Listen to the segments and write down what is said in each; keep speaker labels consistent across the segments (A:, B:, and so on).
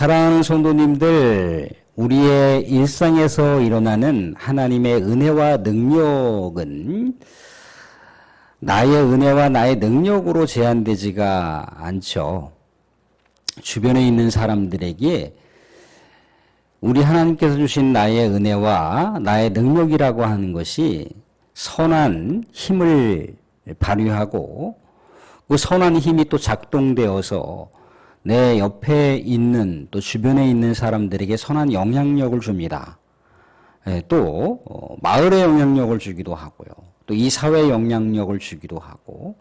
A: 사랑하는 성도님들, 우리의 일상에서 일어나는 하나님의 은혜와 능력은 나의 은혜와 나의 능력으로 제한되지가 않죠. 주변에 있는 사람들에게 우리 하나님께서 주신 나의 은혜와 나의 능력이라고 하는 것이 선한 힘을 발휘하고 그 선한 힘이 또 작동되어서 내 옆에 있는 또 주변에 있는 사람들에게 선한 영향력을 줍니다. 또 마을에 영향력을 주기도 하고요. 또 이 사회에 영향력을 주기도 하고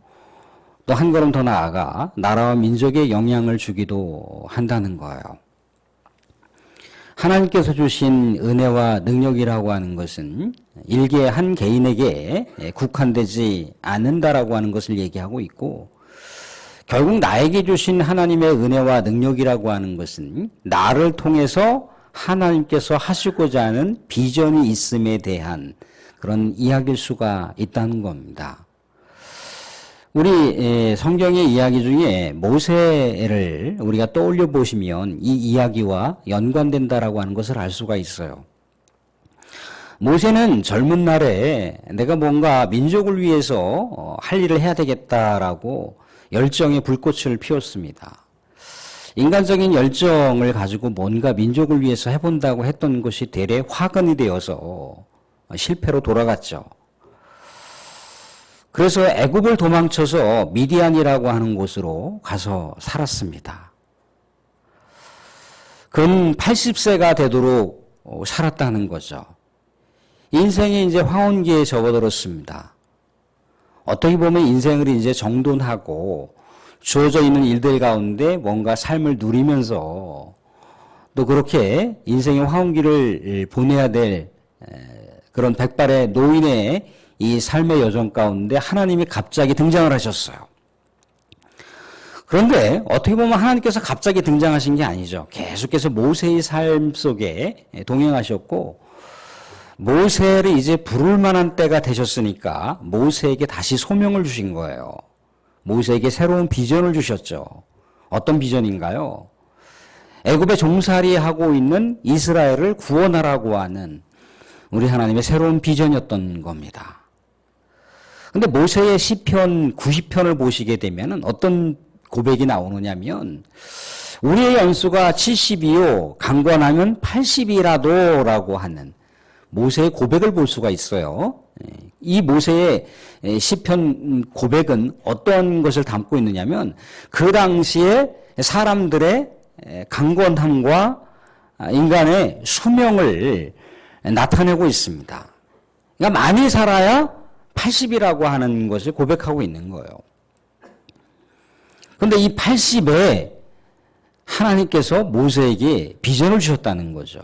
A: 또 한 걸음 더 나아가 나라와 민족에 영향을 주기도 한다는 거예요. 하나님께서 주신 은혜와 능력이라고 하는 것은 일개 한 개인에게 국한되지 않는다라고 하는 것을 얘기하고 있고, 결국 나에게 주신 하나님의 은혜와 능력이라고 하는 것은 나를 통해서 하나님께서 하시고자 하는 비전이 있음에 대한 그런 이야기일 수가 있다는 겁니다. 우리 성경의 이야기 중에 모세를 우리가 떠올려 보시면 이 이야기와 연관된다라고 하는 것을 알 수가 있어요. 모세는 젊은 날에 내가 뭔가 민족을 위해서 할 일을 해야 되겠다라고 열정의 불꽃을 피웠습니다. 인간적인 열정을 가지고 뭔가 민족을 위해서 해본다고 했던 것이 대래 화근이 되어서 실패로 돌아갔죠. 그래서 애굽을 도망쳐서 미디안이라고 하는 곳으로 가서 살았습니다. 근 80세가 되도록 살았다는 거죠. 인생이 이제 황혼기에 접어들었습니다. 어떻게 보면 인생을 이제 정돈하고 주어져 있는 일들 가운데 뭔가 삶을 누리면서 또 그렇게 인생의 황혼기를 보내야 될 그런 백발의 노인의 이 삶의 여정 가운데 하나님이 갑자기 등장을 하셨어요. 그런데 어떻게 보면 하나님께서 갑자기 등장하신 게 아니죠. 계속해서 모세의 삶 속에 동행하셨고, 모세를 이제 부를 만한 때가 되셨으니까 모세에게 다시 소명을 주신 거예요. 모세에게 새로운 비전을 주셨죠. 어떤 비전인가요? 애굽에 종살이하고 있는 이스라엘을 구원하라고 하는 우리 하나님의 새로운 비전이었던 겁니다. 근데 모세의 시편 90편을 보시게 되면 어떤 고백이 나오느냐면, 우리의 연수가 70이요 강권하면 80이라도 라고 하는 모세의 고백을 볼 수가 있어요. 이 모세의 시편 고백은 어떤 것을 담고 있느냐면, 그 당시에 사람들의 강권함과 인간의 수명을 나타내고 있습니다. 그러니까 많이 살아야 80이라고 하는 것을 고백하고 있는 거예요. 그런데 이 80에 하나님께서 모세에게 비전을 주셨다는 거죠.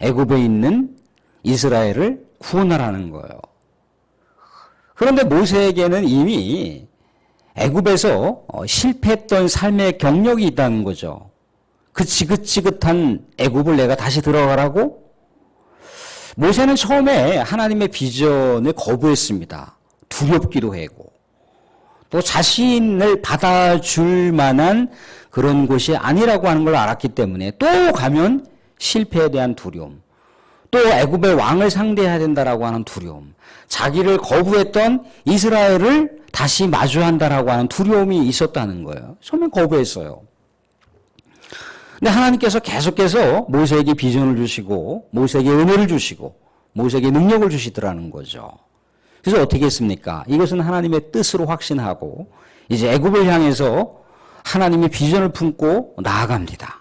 A: 애굽에 있는 이스라엘을 구원하라는 거예요. 그런데 모세에게는 이미 애굽에서 실패했던 삶의 경력이 있다는 거죠. 그 지긋지긋한 애굽을 내가 다시 들어가라고? 모세는 처음에 하나님의 비전을 거부했습니다. 두렵기도 하고 또 자신을 받아줄 만한 그런 곳이 아니라고 하는 걸 알았기 때문에 또 가면 실패에 대한 두려움, 또 애굽의 왕을 상대해야 된다라고 하는 두려움, 자기를 거부했던 이스라엘을 다시 마주한다라고 하는 두려움이 있었다는 거예요. 처음에 거부했어요. 근데 하나님께서 계속해서 모세에게 비전을 주시고 모세에게 은혜를 주시고 모세에게 능력을 주시더라는 거죠. 그래서 어떻게 했습니까? 이것은 하나님의 뜻으로 확신하고 이제 애굽을 향해서 하나님의 비전을 품고 나아갑니다.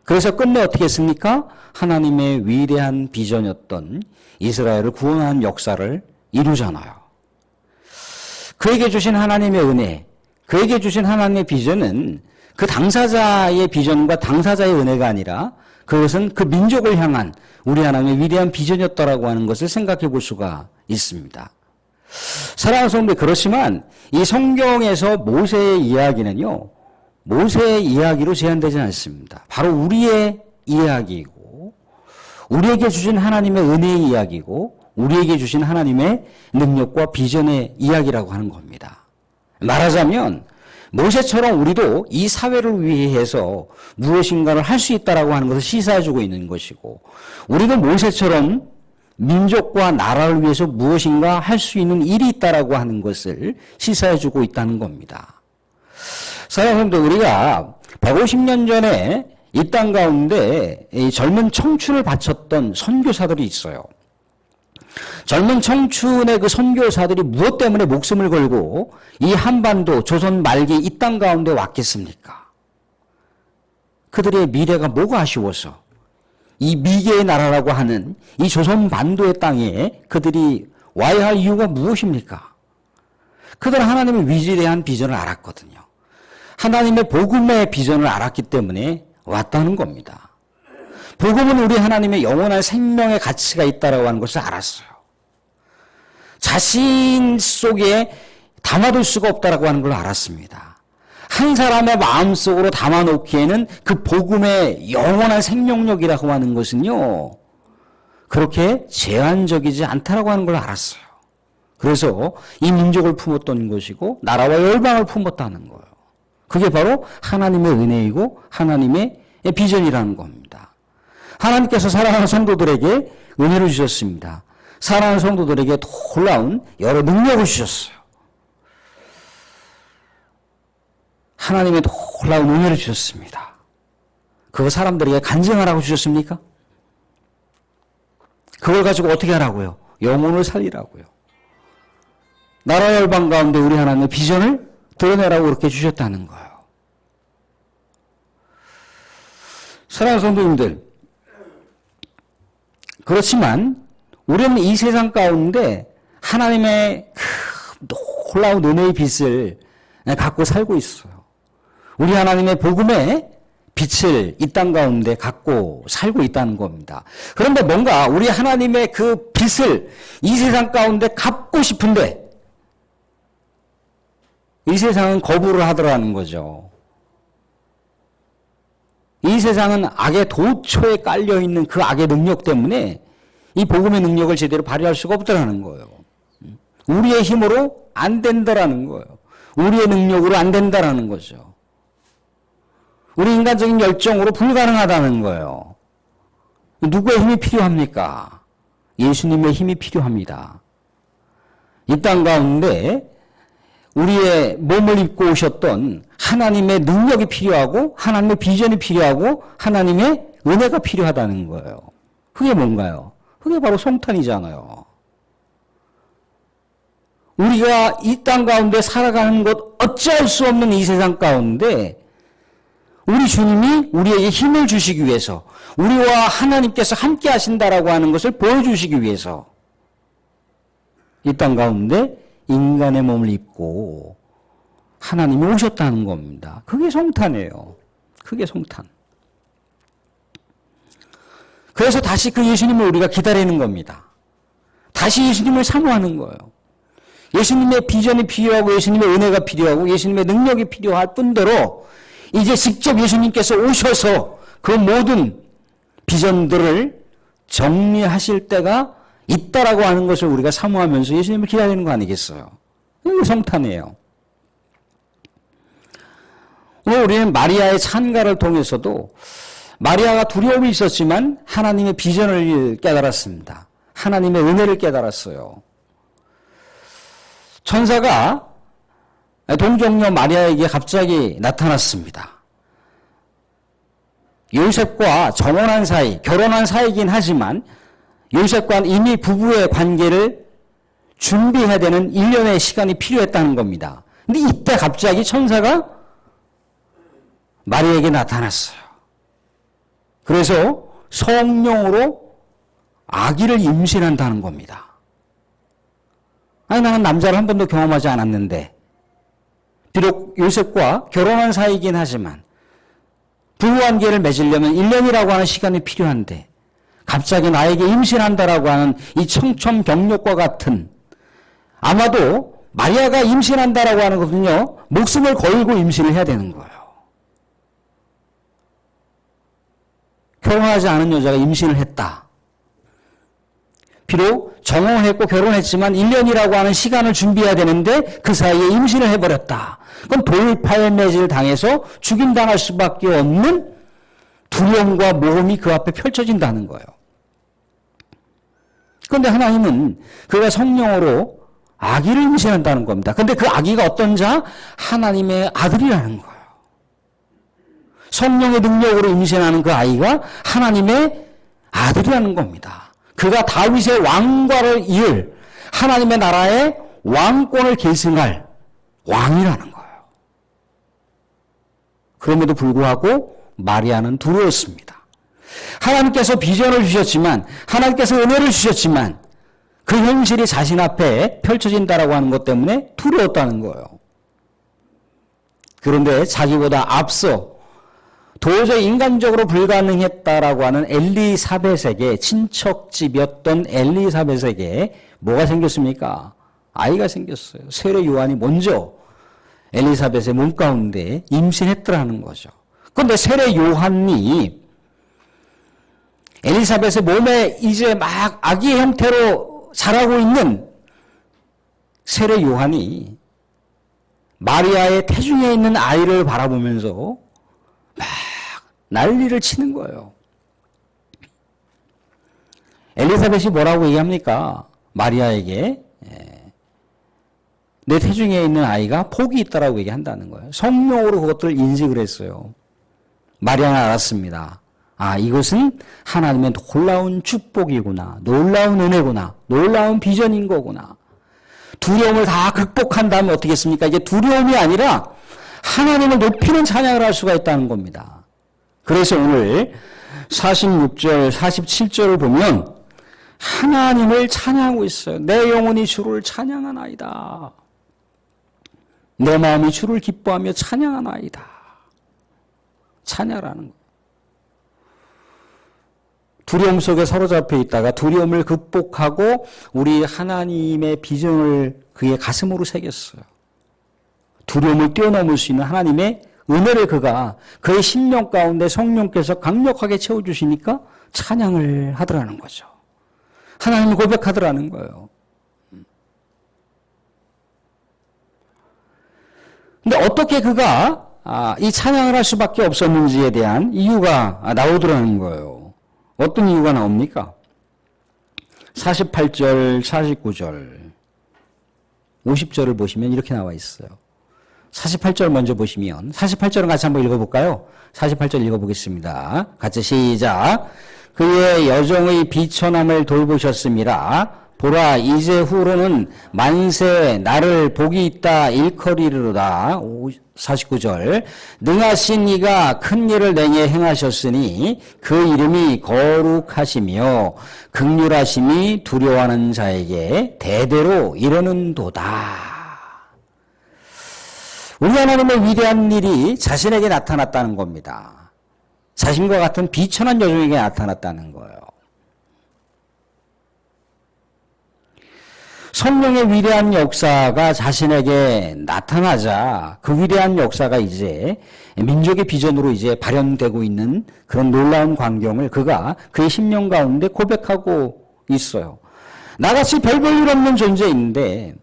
A: 그래서 끝내 어떻게 했습니까? 하나님의 위대한 비전이었던 이스라엘을 구원하는 역사를 이루잖아요. 그에게 주신 하나님의 은혜, 그에게 주신 하나님의 비전은 그 당사자의 비전과 당사자의 은혜가 아니라 그것은 그 민족을 향한 우리 하나님의 위대한 비전이었다라고 하는 것을 생각해 볼 수가 있습니다. 사랑하는 성도, 그렇지만 이 성경에서 모세의 이야기는요, 모세의 이야기로 제한되지 않습니다. 바로 우리의 이야기이고, 우리에게 주신 하나님의 은혜의 이야기고, 우리에게 주신 하나님의 능력과 비전의 이야기라고 하는 겁니다. 말하자면 모세처럼 우리도 이 사회를 위해서 무엇인가를 할 수 있다라고 하는 것을 시사해주고 있는 것이고, 우리도 모세처럼 민족과 나라를 위해서 무엇인가 할 수 있는 일이 있다라고 하는 것을 시사해주고 있다는 겁니다. 사랑하는 분들, 우리가 150년 전에 이 땅 가운데 이 젊은 청춘을 바쳤던 선교사들이 있어요. 젊은 청춘의 그 선교사들이 무엇 때문에 목숨을 걸고 이 한반도 조선 말기 이 땅 가운데 왔겠습니까? 그들의 미래가 뭐가 아쉬워서 이 미개의 나라라고 하는 이 조선 반도의 땅에 그들이 와야 할 이유가 무엇입니까? 그들은 하나님의 위대한 비전을 알았거든요. 하나님의 복음의 비전을 알았기 때문에 왔다는 겁니다. 복음은 우리 하나님의 영원한 생명의 가치가 있다라고 하는 것을 알았어요. 자신 속에 담아둘 수가 없다라고 하는 걸 알았습니다. 한 사람의 마음속으로 담아놓기에는 그 복음의 영원한 생명력이라고 하는 것은요, 그렇게 제한적이지 않다라고 하는 걸 알았어요. 그래서 이 민족을 품었던 것이고 나라와 열방을 품었다는 거예요. 그게 바로 하나님의 은혜이고 하나님의 비전이라는 겁니다. 하나님께서 사랑하는 성도들에게 은혜를 주셨습니다. 사랑하는 성도들에게 놀라운 여러 능력을 주셨어요. 하나님의 놀라운 은혜를 주셨습니다. 그거 사람들에게 간증하라고 주셨습니까? 그걸 가지고 어떻게 하라고요? 영혼을 살리라고요. 나라 열방 가운데 우리 하나님의 비전을 드러내라고 그렇게 주셨다는 거예요. 사랑하는 성도님들, 그렇지만 우리는 이 세상 가운데 하나님의 놀라운 은혜의 빛을 갖고 살고 있어요. 우리 하나님의 복음의 빛을 이 땅 가운데 갖고 살고 있다는 겁니다. 그런데 뭔가 우리 하나님의 그 빛을 이 세상 가운데 갖고 싶은데 이 세상은 거부를 하더라는 거죠. 이 세상은 악의 도초에 깔려있는 그 악의 능력 때문에 이 복음의 능력을 제대로 발휘할 수가 없더라는 거예요. 우리의 힘으로 안 된다라는 거예요. 우리의 능력으로 안 된다라는 거죠. 우리 인간적인 열정으로 불가능하다는 거예요. 누구의 힘이 필요합니까? 예수님의 힘이 필요합니다. 이 땅 가운데 우리의 몸을 입고 오셨던 하나님의 능력이 필요하고 하나님의 비전이 필요하고 하나님의 은혜가 필요하다는 거예요. 그게 뭔가요? 그게 바로 성탄이잖아요. 우리가 이 땅 가운데 살아가는 것 어찌할 수 없는 이 세상 가운데 우리 주님이 우리에게 힘을 주시기 위해서 우리와 하나님께서 함께 하신다라고 하는 것을 보여주시기 위해서 이 땅 가운데 인간의 몸을 입고 하나님이 오셨다는 겁니다. 그게 성탄이에요. 그게 성탄. 그래서 다시 그 예수님을 우리가 기다리는 겁니다. 다시 예수님을 사모하는 거예요. 예수님의 비전이 필요하고 예수님의 은혜가 필요하고 예수님의 능력이 필요할 뿐더러 이제 직접 예수님께서 오셔서 그 모든 비전들을 정리하실 때가 있다라고 하는 것을 우리가 사모하면서 예수님을 기다리는 거 아니겠어요? 이게 성탄이에요. 오늘 우리는 마리아의 찬가를 통해서도 마리아가 두려움이 있었지만 하나님의 비전을 깨달았습니다. 하나님의 은혜를 깨달았어요. 천사가 동정녀 마리아에게 갑자기 나타났습니다. 요셉과 정혼한 사이, 결혼한 사이이긴 하지만 요셉과는 이미 부부의 관계를 준비해야 되는 1년의 시간이 필요했다는 겁니다. 근데 이때 갑자기 천사가 마리아에게 나타났어요. 그래서 성령으로 아기를 임신한다는 겁니다. 아니, 나는 남자를 한 번도 경험하지 않았는데, 비록 요셉과 결혼한 사이이긴 하지만 부부관계를 맺으려면 1년이라고 하는 시간이 필요한데 갑자기 나에게 임신한다라고 하는 이 청천벽력과 같은, 아마도 마리아가 임신한다라고 하는 것은요, 목숨을 걸고 임신을 해야 되는 거예요. 결혼하지 않은 여자가 임신을 했다. 비록 정혼했고 결혼했지만 1년이라고 하는 시간을 준비해야 되는데 그 사이에 임신을 해버렸다. 그럼 돌팔매질 당해서 죽임당할 수밖에 없는 두려움과 모험이 그 앞에 펼쳐진다는 거예요. 그런데 하나님은 그가 성령으로 아기를 임신한다는 겁니다. 그런데 그 아기가 어떤 자? 하나님의 아들이라는 거예요. 성령의 능력으로 임신하는 그 아이가 하나님의 아들이라는 겁니다. 그가 다윗의 왕과를 이을 하나님의 나라의 왕권을 계승할 왕이라는 거예요. 그럼에도 불구하고 마리아는 두려웠습니다. 하나님께서 비전을 주셨지만, 하나님께서 은혜를 주셨지만 그 현실이 자신 앞에 펼쳐진다라고 하는 것 때문에 두려웠다는 거예요. 그런데 자기보다 앞서 도저히 인간적으로 불가능했다라고 하는 엘리사벳에게, 친척집이었던 엘리사벳에게 뭐가 생겼습니까? 아이가 생겼어요. 세례 요한이 먼저 엘리사벳의 몸 가운데 임신했더라는 거죠. 그런데 세례 요한이 엘리사벳의 몸에 이제 막 아기의 형태로 자라고 있는 세례 요한이 마리아의 태중에 있는 아이를 바라보면서 막 난리를 치는 거예요. 엘리사벳이 뭐라고 얘기합니까? 마리아에게 내 태중에 있는 아이가 복이 있다라고 얘기한다는 거예요. 성령으로 그것들을 인식을 했어요. 마리아는 알았습니다. 아, 이것은 하나님의 놀라운 축복이구나, 놀라운 은혜구나, 놀라운 비전인 거구나. 두려움을 다 극복한 다음에 어떻게 했습니까? 이게 두려움이 아니라 하나님을 높이는 찬양을 할 수가 있다는 겁니다. 그래서 오늘 46절, 47절을 보면 하나님을 찬양하고 있어요. 내 영혼이 주를 찬양하나이다. 내 마음이 주를 기뻐하며 찬양하나이다. 찬양하는 거예요. 두려움 속에 사로잡혀 있다가 두려움을 극복하고 우리 하나님의 비전을 그의 가슴으로 새겼어요. 두려움을 뛰어넘을 수 있는 하나님의 은혜를 그가 그의 심령 가운데 성령께서 강력하게 채워주시니까 찬양을 하더라는 거죠. 하나님을 고백하더라는 거예요. 근데 어떻게 그가 이 찬양을 할 수밖에 없었는지에 대한 이유가 나오더라는 거예요. 어떤 이유가 나옵니까? 48절, 49절, 50절을 보시면 이렇게 나와 있어요. 48절 먼저 보시면, 48절은 같이 한번 읽어볼까요? 48절 읽어보겠습니다. 같이 시작. 그의 여정의 비천함을 돌보셨습니다. 보라, 이제 후로는 만세 나를 복이 있다 일컬이리로다. 49절. 능하신 이가 큰 일을 내게 행하셨으니 그 이름이 거룩하시며 긍휼하심이 두려워하는 자에게 대대로 이르는도다. 우리 하나님의 위대한 일이 자신에게 나타났다는 겁니다. 자신과 같은 비천한 여종에게 나타났다는 거예요. 성령의 위대한 역사가 자신에게 나타나자 그 위대한 역사가 이제 민족의 비전으로 이제 발현되고 있는 그런 놀라운 광경을 그가 그의 심령 가운데 고백하고 있어요. 나같이 별 볼 일 없는 존재인데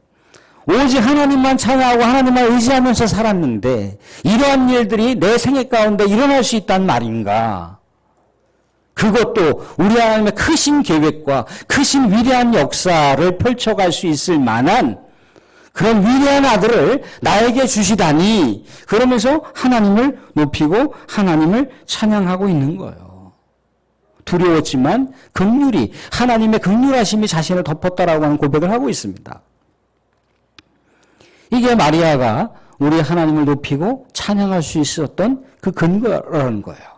A: 오직 하나님만 찬양하고 하나님만 의지하면서 살았는데 이러한 일들이 내 생애 가운데 일어날 수 있단 말인가? 그것도 우리 하나님의 크신 계획과 크신 위대한 역사를 펼쳐갈 수 있을 만한 그런 위대한 아들을 나에게 주시다니, 그러면서 하나님을 높이고 하나님을 찬양하고 있는 거예요. 두려웠지만 긍휼이, 하나님의 긍휼하심이 자신을 덮었다라고 하는 고백을 하고 있습니다. 이게 마리아가 우리 하나님을 높이고 찬양할 수 있었던 그 근거라는 거예요.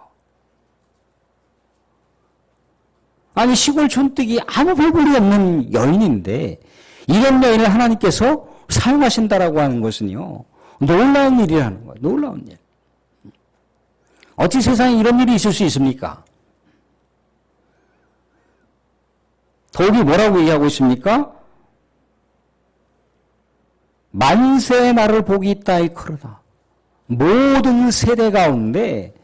A: 아니, 시골 촌뜨기 아무 별볼이 없는 여인인데 이런 여인을 하나님께서 사용하신다라고 하는 것은요, 놀라운 일이라는 거예요. 놀라운 일. 어찌 세상에 이런 일이 있을 수 있습니까? 더욱이 뭐라고 얘기하고 있습니까? 만세 나를 복이 있다 일컬어다. 모든 세대 가운데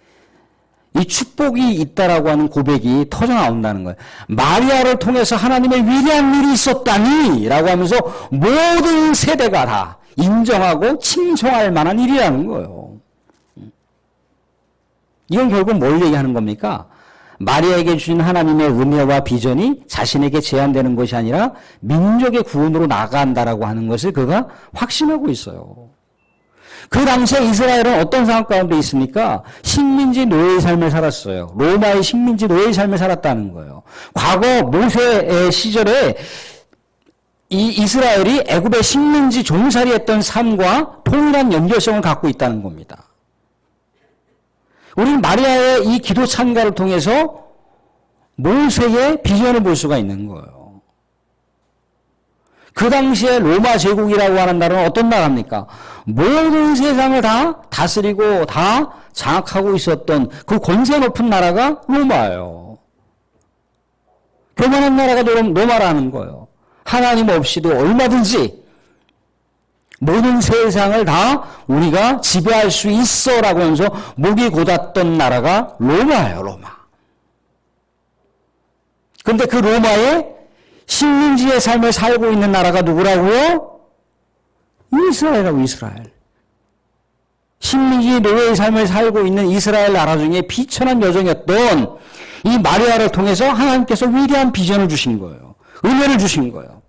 A: 이 축복이 있다라고 하는 고백이 터져 나온다는 거예요. 마리아를 통해서 하나님의 위대한 일이 있었다니 라고 하면서 모든 세대가 다 인정하고 칭송할 만한 일이라는 거예요. 이건 결국 뭘 얘기하는 겁니까? 마리아에게 주신 하나님의 은혜와 비전이 자신에게 제한되는 것이 아니라 민족의 구원으로 나아간다라고 하는 것을 그가 확신하고 있어요. 그 당시에 이스라엘은 어떤 상황 가운데 있습니까? 식민지 노예의 삶을 살았어요. 로마의 식민지 노예의 삶을 살았다는 거예요. 과거 모세의 시절에 이 이스라엘이 애굽의 식민지 종살이했던 삶과 동일한 연결성을 갖고 있다는 겁니다. 우리는 마리아의 이 기도 찬가를 통해서 모세의 비전을 볼 수가 있는 거예요. 그 당시에 로마 제국이라고 하는 나라는 어떤 나라입니까? 모든 세상을 다 다스리고 다 장악하고 있었던 그 권세 높은 나라가 로마예요. 교만한 나라가 로마라는 거예요. 하나님 없이도 얼마든지 모든 세상을 다 우리가 지배할 수 있어라고 하면서 목이 곧았던 나라가 로마예요, 로마. 그런데 그 로마의 식민지의 삶을 살고 있는 나라가 누구라고요? 이스라엘이라고, 이스라엘. 식민지 노예의 삶을 살고 있는 이스라엘 나라 중에 비천한 여정이었던 이 마리아를 통해서 하나님께서 위대한 비전을 주신 거예요. 은혜를 주신 거예요.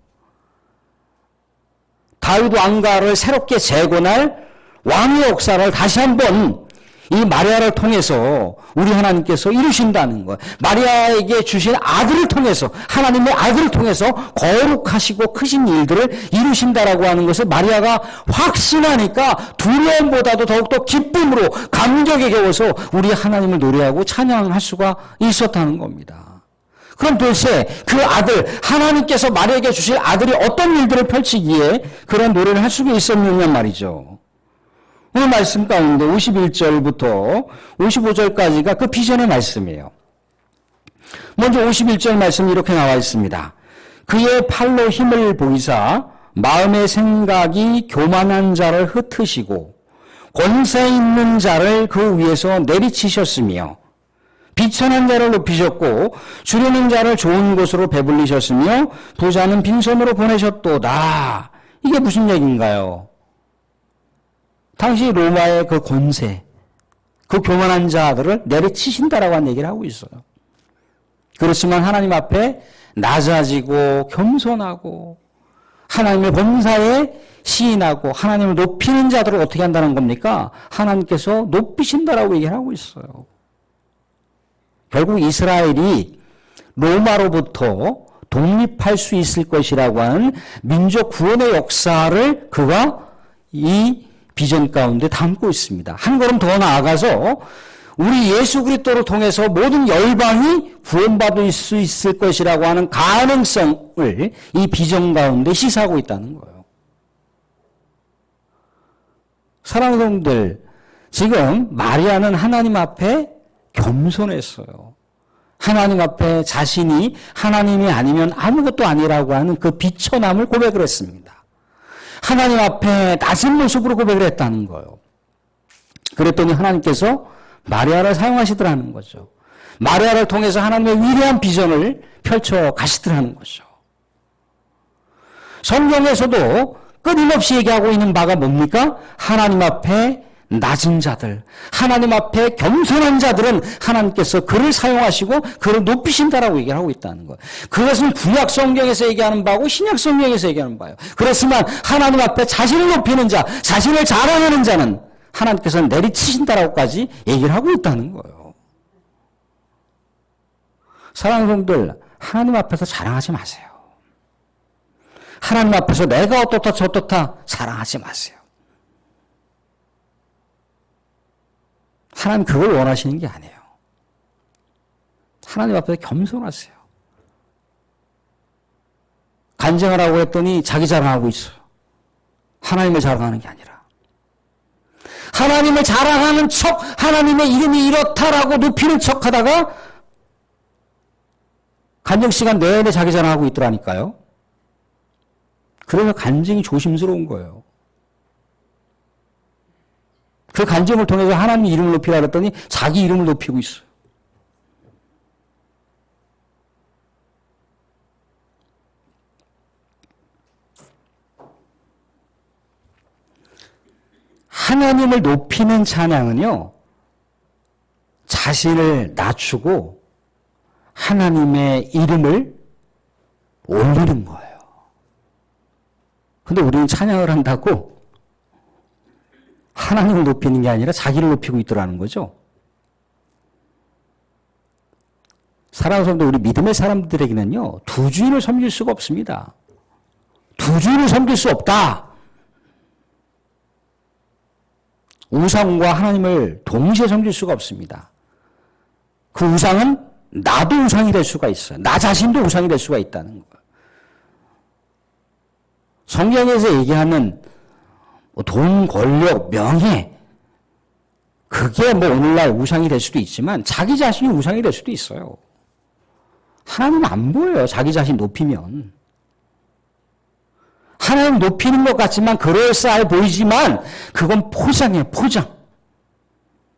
A: 다윗 왕가를 새롭게 재건할 왕의 역사를 다시 한번 이 마리아를 통해서 우리 하나님께서 이루신다는 거예요. 마리아에게 주신 아들을 통해서, 하나님의 아들을 통해서 거룩하시고 크신 일들을 이루신다라고 하는 것을 마리아가 확신하니까 두려움보다도 더욱더 기쁨으로 감격에 겨워서 우리 하나님을 노래하고 찬양할 수가 있었다는 겁니다. 그럼 도대체 그 아들, 하나님께서 마리아에게 주실 아들이 어떤 일들을 펼치기에 그런 노래를 할 수가 있었느냐 말이죠. 오늘 말씀 가운데 51절부터 55절까지가 그 비전의 말씀이에요. 먼저 51절 말씀이 이렇게 나와 있습니다. 그의 팔로 힘을 보이사 마음의 생각이 교만한 자를 흩으시고 권세 있는 자를 그 위에서 내리치셨으며 비천한 자를 높이셨고 주려는 자를 좋은 곳으로 배불리셨으며 부자는 빈손으로 보내셨도다. 이게 무슨 얘기인가요? 당시 로마의 그 권세, 그 교만한 자들을 내리치신다라고 하는 얘기를 하고 있어요. 그렇지만 하나님 앞에 낮아지고 겸손하고 하나님의 범사에 시인하고 하나님을 높이는 자들을 어떻게 한다는 겁니까? 하나님께서 높이신다라고 얘기를 하고 있어요. 결국 이스라엘이 로마로부터 독립할 수 있을 것이라고 하는 민족 구원의 역사를 그가 이 비전 가운데 담고 있습니다. 한 걸음 더 나아가서 우리 예수 그리스도를 통해서 모든 열방이 구원받을 수 있을 것이라고 하는 가능성을 이 비전 가운데 시사하고 있다는 거예요. 사랑하는 성도들, 지금 마리아는 하나님 앞에 겸손했어요. 하나님 앞에 자신이 하나님이 아니면 아무것도 아니라고 하는 그 비천함을 고백을 했습니다. 하나님 앞에 낮은 모습으로 고백을 했다는 거예요. 그랬더니 하나님께서 마리아를 사용하시더라는 거죠. 마리아를 통해서 하나님의 위대한 비전을 펼쳐 가시더라는 거죠. 성경에서도 끊임없이 얘기하고 있는 바가 뭡니까? 하나님 앞에 낮은 자들, 하나님 앞에 겸손한 자들은 하나님께서 그를 사용하시고 그를 높이신다라고 얘기를 하고 있다는 거예요. 그것은 구약 성경에서 얘기하는 바고 신약 성경에서 얘기하는 바예요. 그렇지만 하나님 앞에 자신을 높이는 자, 자신을 자랑하는 자는 하나님께서는 내리치신다라고까지 얘기를 하고 있다는 거예요. 사랑하는 성도들, 하나님 앞에서 자랑하지 마세요. 하나님 앞에서 내가 어떻다 저떻다 자랑하지 마세요. 하나님 그걸 원하시는 게 아니에요. 하나님 앞에서 겸손하세요. 간증을 하고 했더니 자기 자랑하고 있어요. 하나님을 자랑하는 게 아니라. 하나님을 자랑하는 척, 하나님의 이름이 이렇다라고 높이는 척 하다가 간증 시간 내내 자기 자랑하고 있더라니까요. 그래서 간증이 조심스러운 거예요. 그 간증을 통해서 하나님 이름을 높이라 그랬더니 자기 이름을 높이고 있어요. 하나님을 높이는 찬양은요, 자신을 낮추고 하나님의 이름을 올리는 거예요. 근데 우리는 찬양을 한다고 하나님을 높이는 게 아니라 자기를 높이고 있더라는 거죠. 사랑하는 우리 믿음의 사람들에게는요, 두 주인을 섬길 수가 없습니다. 두 주인을 섬길 수 없다. 우상과 하나님을 동시에 섬길 수가 없습니다. 그 우상은 나도 우상이 될 수가 있어요. 나 자신도 우상이 될 수가 있다는 거예요. 성경에서 얘기하는 돈, 권력, 명예, 그게 오늘날 우상이 될 수도 있지만 자기 자신이 우상이 될 수도 있어요. 하나님은 안 보여요. 자기 자신 높이면. 하나님 높이는 것 같지만 그럴싸해 보이지만 그건 포장이에요. 포장.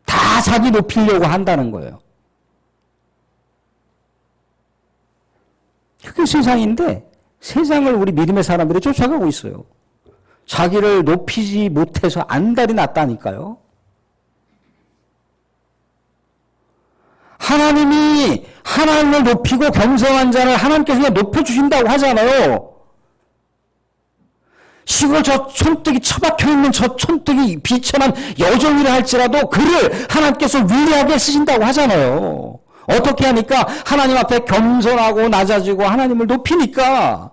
A: 다 자기 높이려고 한다는 거예요. 그게 세상인데 세상을 우리 믿음의 사람들이 쫓아가고 있어요. 자기를 높이지 못해서 안달이 났다니까요. 하나님이 하나님을 높이고 겸손한 자를 하나님께서 높여주신다고 하잖아요. 시골 저 촌뜨기 처박혀 있는 저 촌뜨기 비천한 여종이라 할지라도 그를 하나님께서 위대하게 쓰신다고 하잖아요. 어떻게 하니까? 하나님 앞에 겸손하고 낮아지고 하나님을 높이니까.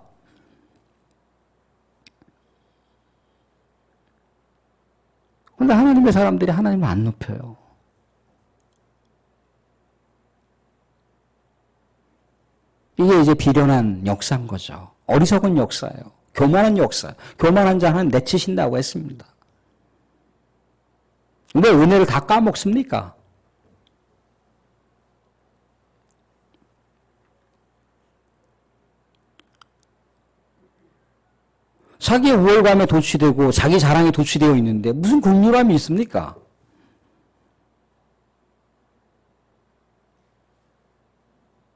A: 그런데 하나님의 사람들이 하나님을 안 높여요. 이게 이제 비련한 역사인 거죠. 어리석은 역사예요. 교만한 역사. 교만한 자는 내치신다고 했습니다. 왜 은혜를 다 까먹습니까? 자기의 우월감에 도취되고 자기 자랑에 도취되어 있는데 무슨 긍휼함이 있습니까?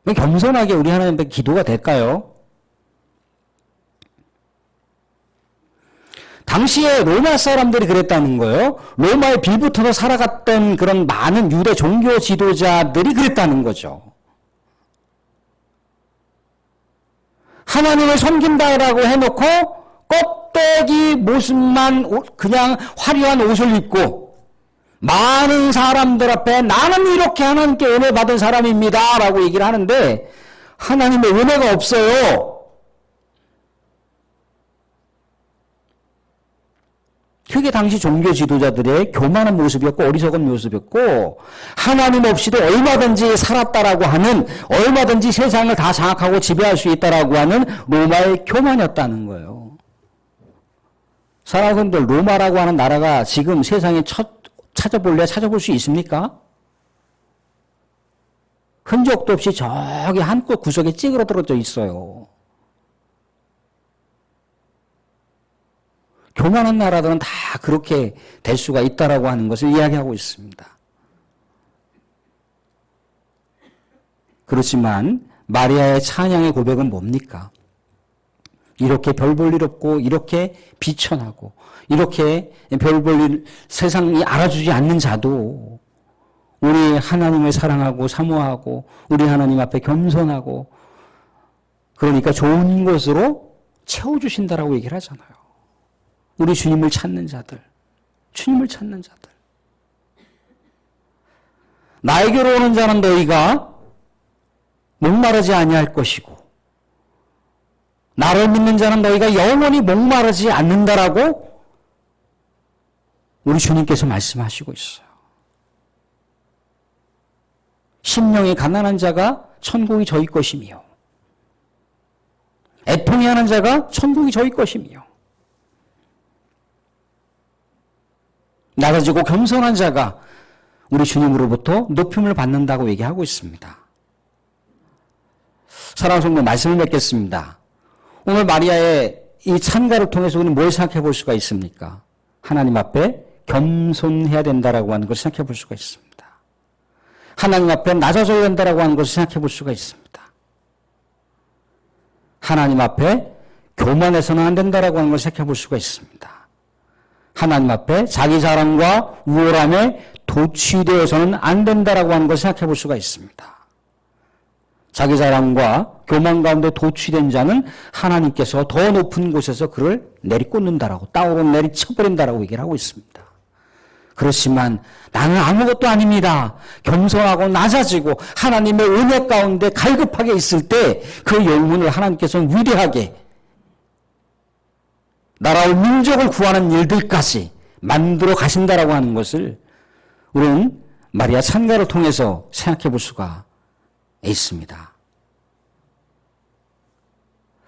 A: 겸손하게 우리 하나님 앞에 기도가 될까요? 당시에 로마 사람들이 그랬다는 거예요. 로마에 빌붙어서 살아갔던 그런 많은 유대 종교 지도자들이 그랬다는 거죠. 하나님을 섬긴다라고 해놓고 껍데기 모습만 그냥 화려한 옷을 입고 많은 사람들 앞에 나는 이렇게 하나님께 은혜 받은 사람입니다 라고 얘기를 하는데 하나님의 은혜가 없어요. 그게 당시 종교 지도자들의 교만한 모습이었고 어리석은 모습이었고 하나님 없이도 얼마든지 살았다라고 하는 얼마든지 세상을 다 장악하고 지배할 수 있다라고 하는 로마의 교만이었다는 거예요. 사랑하는 분들, 로마라고 하는 나라가 지금 세상에 찾아볼 수 있습니까? 흔적도 없이 저기 한 곳 구석에 찌그러들어져 있어요. 교만한 나라들은 다 그렇게 될 수가 있다라고 하는 것을 이야기하고 있습니다. 그렇지만 마리아의 찬양의 고백은 뭡니까? 이렇게 별 볼 일 없고 이렇게 비천하고 이렇게 별 볼 일 세상이 알아주지 않는 자도 우리 하나님을 사랑하고 사모하고 우리 하나님 앞에 겸손하고 그러니까 좋은 것으로 채워주신다라고 얘기를 하잖아요. 우리 주님을 찾는 자들, 주님을 찾는 자들. 나에게로 오는 자는 너희가 목마르지 아니할 것이고 나를 믿는 자는 너희가 영원히 목마르지 않는다라고 우리 주님께서 말씀하시고 있어요. 심령이 가난한 자가 천국이 저희 것이며 애통이 하는 자가 천국이 저희 것이며 낮아지고 겸손한 자가 우리 주님으로부터 높임을 받는다고 얘기하고 있습니다. 사랑하는 성도 말씀을 맺겠습니다. 오늘 마리아의 이 찬가를 통해서 우리는 뭘 생각해 볼 수가 있습니까? 하나님 앞에 겸손해야 된다라고 하는 것을 생각해 볼 수가 있습니다. 하나님 앞에 낮아져야 된다라고 하는 것을 생각해 볼 수가 있습니다. 하나님 앞에 교만해서는 안 된다라고 하는 것을 생각해 볼 수가 있습니다. 하나님 앞에 자기 자랑과 우월함에 도취되어서는 안 된다라고 하는 것을 생각해 볼 수가 있습니다. 자기 자랑과 교만 가운데 도취된 자는 하나님께서 더 높은 곳에서 그를 내리꽂는다라고, 땅으로 내리쳐버린다라고 얘기를 하고 있습니다. 그렇지만 나는 아무것도 아닙니다. 겸손하고 낮아지고 하나님의 은혜 가운데 갈급하게 있을 때 그 영혼을 하나님께서는 위대하게 나라와 민족을 구하는 일들까지 만들어 가신다라고 하는 것을 우리는 마리아 찬가를 통해서 생각해 볼 수가 있습니다.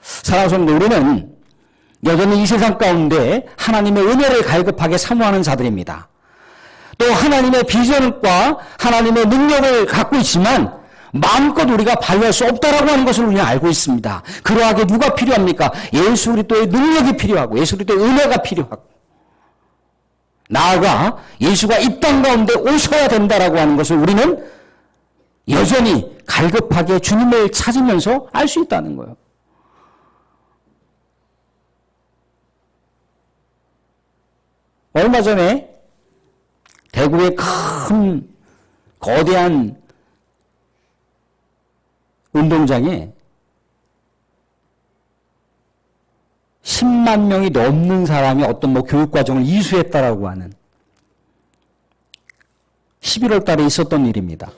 A: 사랑하는 성도, 우리는 여전히 이 세상 가운데 하나님의 은혜를 갈급하게 사모하는 자들입니다. 또 하나님의 비전과 하나님의 능력을 갖고 있지만 마음껏 우리가 발휘할 수 없다라고 하는 것을 우리는 알고 있습니다. 그러하게 누가 필요합니까? 예수 그리스도의 능력이 필요하고 예수 그리스도의 은혜가 필요하고 나아가 예수가 이 땅 가운데 오셔야 된다라고 하는 것을 우리는 여전히 갈급하게 주님을 찾으면서 알 수 있다는 거예요. 얼마 전에 대구의 큰 거대한 운동장에 10만 명이 넘는 사람이 어떤 교육과정을 이수했다라고 하는 11월 달에 있었던 일입니다.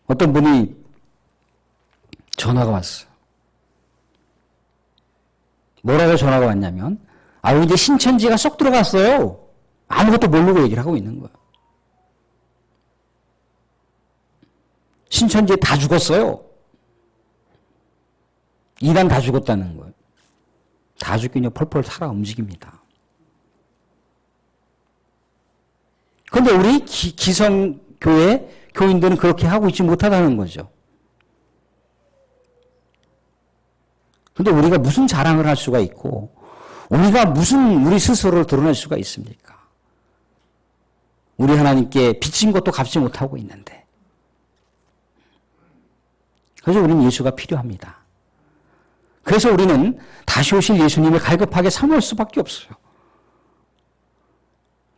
A: 어떤 분이 전화가 왔어요. 뭐라고 전화가 왔냐면, 이제 신천지가 쏙 들어갔어요. 아무것도 모르고 얘기를 하고 있는 거예요. 신천지에 다 죽었어요. 이단 다 죽었다는 거예요. 다 죽기는 펄펄 살아 움직입니다. 그런데 우리 기성교회 교인들은 그렇게 하고 있지 못하다는 거죠. 그런데 우리가 무슨 자랑을 할 수가 있고 우리가 무슨 우리 스스로를 드러낼 수가 있습니까? 우리 하나님께 빚진 것도 갚지 못하고 있는데. 그래서 우리는 예수가 필요합니다. 그래서 우리는 다시 오실 예수님을 갈급하게 사모할 수밖에 없어요.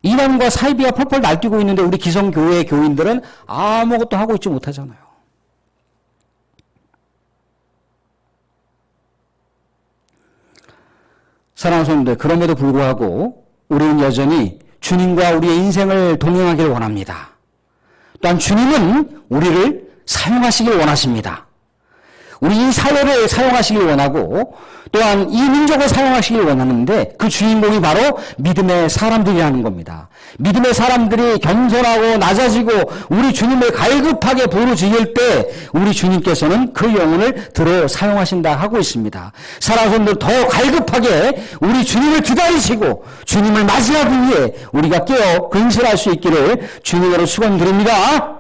A: 이단과 사이비가 펄펄 날뛰고 있는데 우리 기성교회 교인들은 아무것도 하고 있지 못하잖아요. 사랑하는 성도들, 그럼에도 불구하고 우리는 여전히 주님과 우리의 인생을 동행하기를 원합니다. 또한 주님은 우리를 사용하시길 원하십니다. 우리 이 사회를 사용하시길 원하고 또한 이 민족을 사용하시길 원하는데 그 주인공이 바로 믿음의 사람들이라는 겁니다. 믿음의 사람들이 겸손하고 낮아지고 우리 주님을 갈급하게 부르짖을 때 우리 주님께서는 그 영혼을 들어 사용하신다 하고 있습니다. 사랑하는 분들, 더 갈급하게 우리 주님을 기다리시고 주님을 맞이하기 위해 우리가 깨어 근신할 수 있기를 주님으로 축원드립니다.